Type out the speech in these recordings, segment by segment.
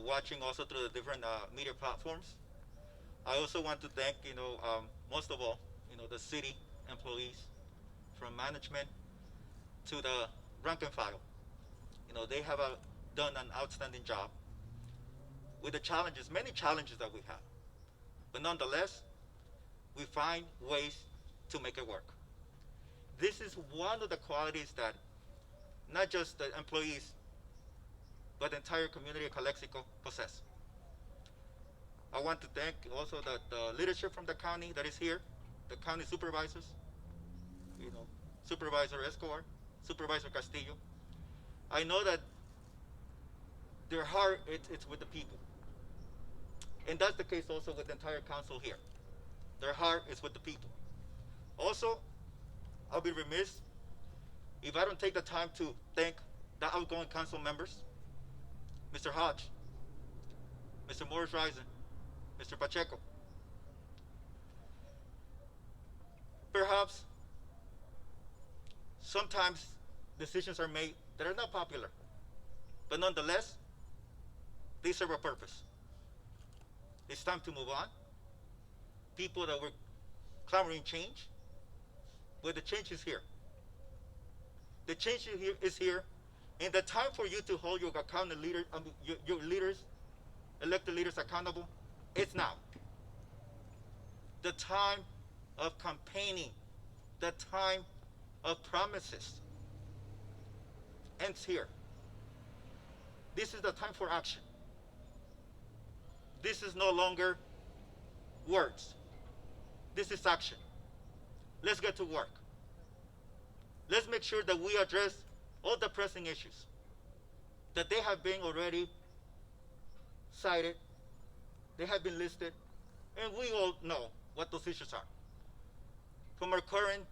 watching also through the different media platforms. I also want to thank, most of all, the city employees, from management to the rank and file. They have done an outstanding job with the challenges, many challenges that we have. But nonetheless, we find ways to make it work. This is one of the qualities that not just the employees, but the entire community of Calexico possess. I want to thank also the leadership from the county that is here, the county supervisors, you know, Supervisor Escobar, Supervisor Castillo. I know that their heart it's with the people. And that's the case also with the entire council here. Their heart is with the people. Also, I'll be remiss if I don't take the time to thank the outgoing council members, Mr. Hodge, Mr. Morris Risen, Mr. Pacheco. Perhaps sometimes decisions are made that are not popular, but nonetheless, they serve a purpose. It's time to move on. People that were clamoring change, but the change is here. The change is here, and the time for you to hold your accountable leaders, your leaders, elected leaders accountable, it's now. The time of campaigning, the time of promises ends here. This is the time for action. This is no longer words. This is action. Let's get to work. Let's make sure that we address all the pressing issues that they have been already cited, they have been listed, and we all know what those issues are. From our current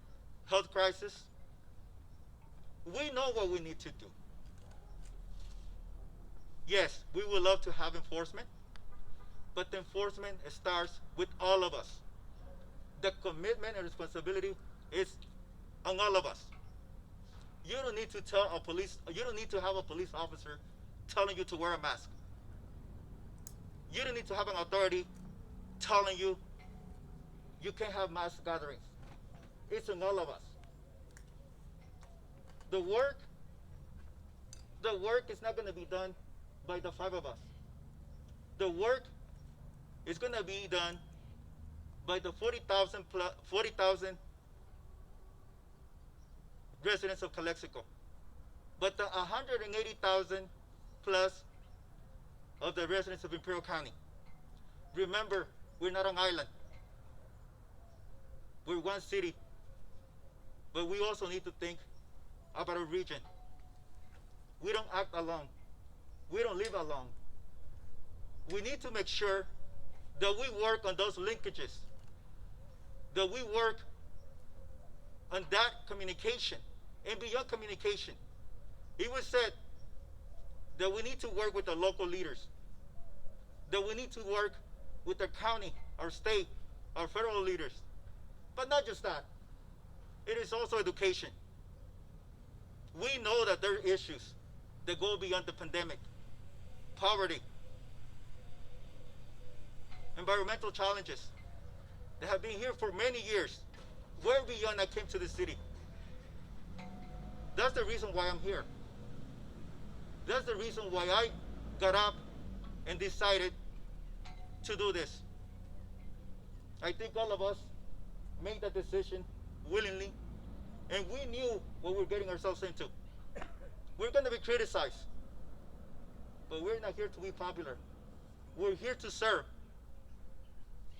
health crisis, we know what we need to do. Yes, we would love to have enforcement, but the enforcement starts with all of us. The commitment and responsibility is on all of us. You don't need to you don't need to have a police officer telling you to wear a mask. You don't need to have an authority telling you you can't have mass gatherings. It's on all of us. The work is not going to be done by the five of us. The work is going to be done by the 40,000 residents of Calexico, but the 180,000 plus of the residents of Imperial County. Remember, we're not an island. We're one city, but we also need to think about a region. We don't act alone. We don't live alone. We need to make sure that we work on those linkages, that we work on that communication, and beyond communication. It was said that we need to work with the local leaders, that we need to work with the county, our state, our federal leaders. But not just that. It is also education. We know that there are issues that go beyond the pandemic. Poverty, environmental challenges that have been here for many years, way beyond I came to the city. That's the reason why I'm here. That's the reason why I got up and decided to do this. I think all of us made that decision willingly, and we knew what we're getting ourselves into. We're going to be criticized, but we're not here to be popular. We're here to serve.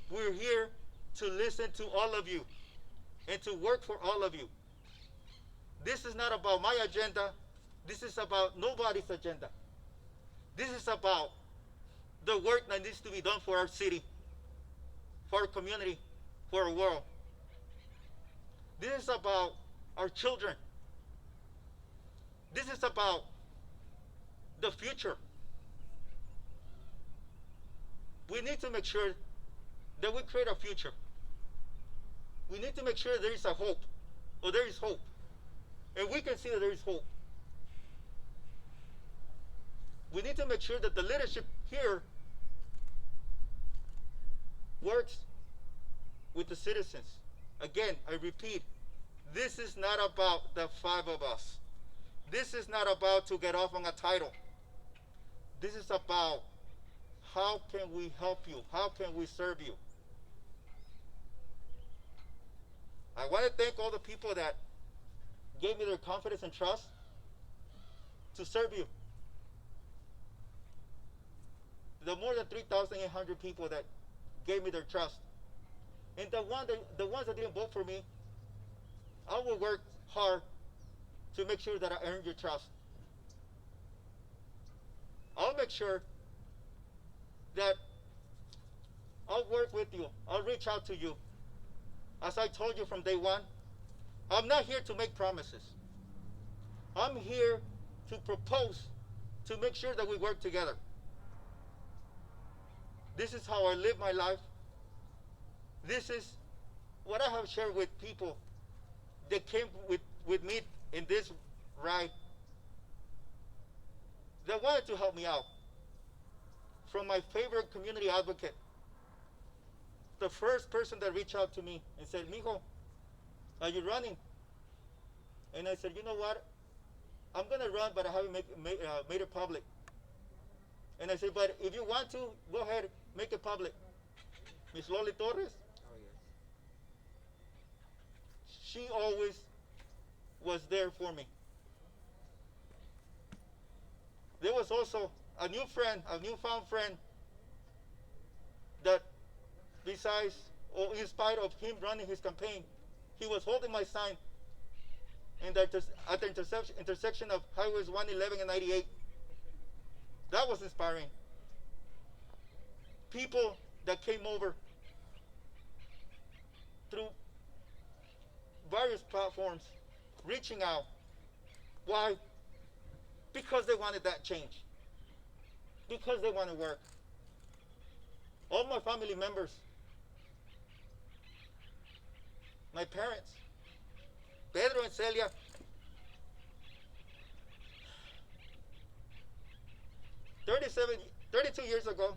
We're here to listen to all of you and to work for all of you. This is not about my agenda. This is about nobody's agenda. This is about the work that needs to be done for our city, for our community, for our world. This is about our children. This is about the future. We need to make sure that we create a future. We need to make sure there is a hope, or there is hope. And we can see that there is hope. We need to make sure that the leadership here works with the citizens. Again, I repeat, this is not about the five of us. This is not about to get off on a title. This is about how can we help you? How can we serve you? I want to thank all the people that gave me their confidence and trust to serve you. The more than 3,800 people that gave me their trust. And the ones that didn't vote for me, I will work hard to make sure that I earn your trust. I'll make sure that I'll work with you. I'll reach out to you. As I told you from day one, I'm not here to make promises. I'm here to propose, to make sure that we work together. This is how I live my life. This is what I have shared with people that came with me in this ride that wanted to help me out. From my favorite community advocate, the first person that reached out to me and said, Mijo, are you running? And I said, you know what? I'm going to run, but I haven't made it public. And I said, but if you want to, go ahead, make it public. Miss Loli Torres, Oh, yes. she always was there for me. There was also a new friend, a newfound friend, that besides, or in spite of him running his campaign, he was holding my sign at the intersection of highways 111 and 98. That was inspiring. People that came over through various platforms, reaching out. Why? Because they wanted that change. Because they want to work. All my family members, my parents, Pedro and Celia, "32 years ago,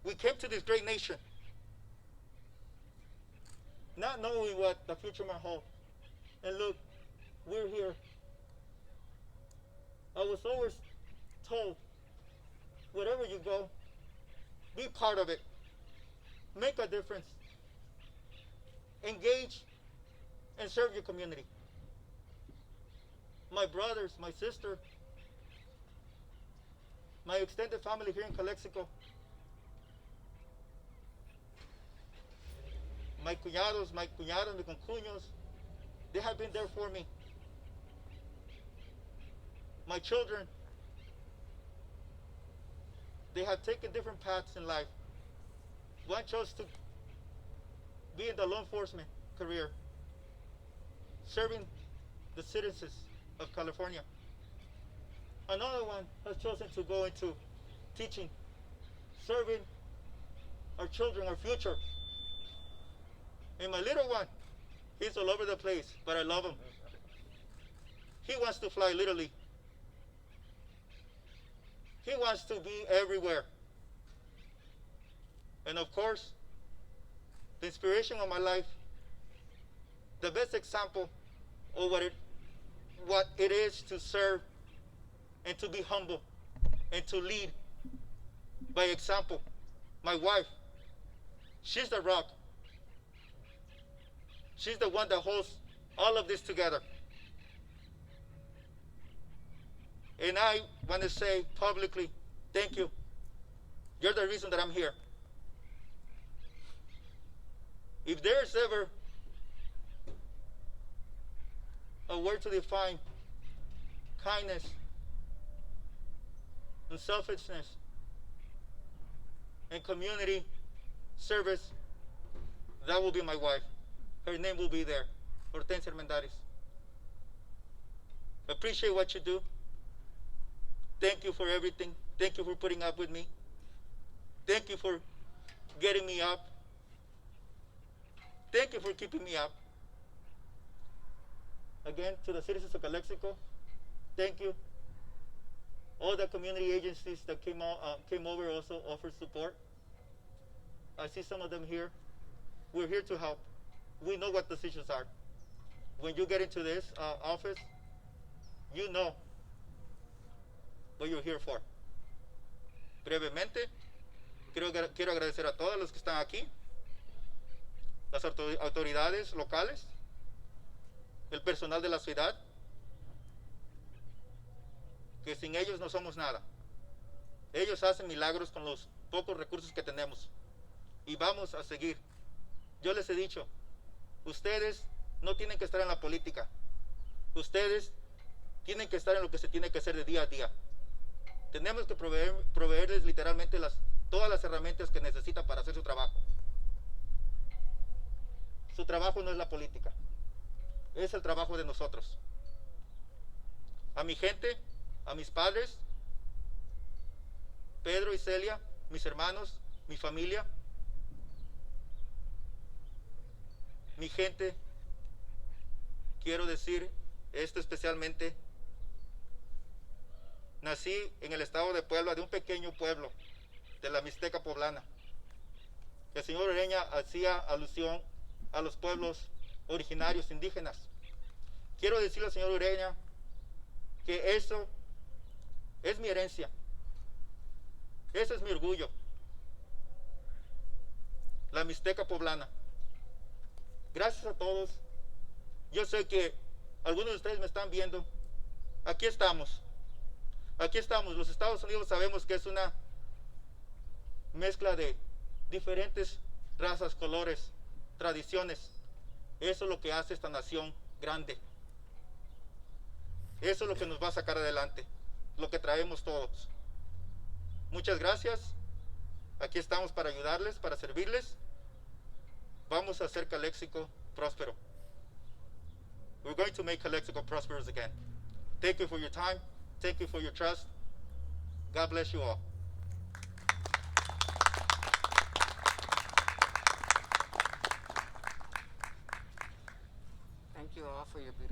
we came to this great nation, not knowing what the future might hold. And look, we're here. I was always told, wherever you go, be part of it. Make a difference. Engage and serve your community." My brothers, my sister, my extended family here in Calexico, my cuñados, my concuños, they have been there for me. My children, they have taken different paths in life. One chose to be in the law enforcement career, serving the citizens of California. Another one has chosen to go into teaching, serving our children, our future. And my little one, he's all over the place, but I love him. He wants to fly literally. He wants to be everywhere. And of course, the inspiration of my life, the best example of what it is to serve and to be humble and to lead by example. My wife, she's the rock. She's the one that holds all of this together. And I want to say publicly, thank you. You're the reason that I'm here. If there's ever a word to define kindness, unselfishness, and community service, that will be my wife. Her name will be there, Hortensia Armendariz. Appreciate what you do. Thank you for everything. Thank you for putting up with me. Thank you for getting me up. Thank you for keeping me up. Again, to the citizens of Calexico, thank you. All the community agencies that came over also offered support. I see some of them here. We're here to help. We know what the issues are. When you get into this office, you know what you're here for. Brevemente, quiero agradecer a todos los que están aquí, las autoridades locales, el personal de la ciudad, que sin ellos no somos nada. Ellos hacen milagros con los pocos recursos que tenemos y vamos a seguir. Yo les he dicho, ustedes no tienen que estar en la política, ustedes tienen que estar en lo que se tiene que hacer de día a día. Tenemos que proveerles literalmente todas las herramientas que necesitan para hacer su trabajo. Su trabajo no es la política, es el trabajo de nosotros. A mi gente, a mis padres, Pedro y Celia, mis hermanos, mi familia, mi gente, quiero decir esto especialmente. Nací en el estado de Puebla, de un pequeño pueblo, de la Mixteca poblana. El señor Ureña hacía alusión a los pueblos originarios indígenas. Quiero decirle al señor Ureña que eso es mi herencia, ese es mi orgullo, la Mixteca poblana. Gracias a todos. Yo sé que algunos de ustedes me están viendo. Aquí estamos. Aquí estamos. Los Estados Unidos sabemos que es una mezcla de diferentes razas, colores, tradiciones. Eso es lo que hace esta nación grande. Eso es lo que nos va a sacar adelante, lo que traemos todos. Muchas gracias. Aquí estamos para ayudarles, para servirles. Vamos a hacer Calexico próspero. We're going to make Calexico prosperous again. Thank you for your time. Thank you for your trust. God bless you all.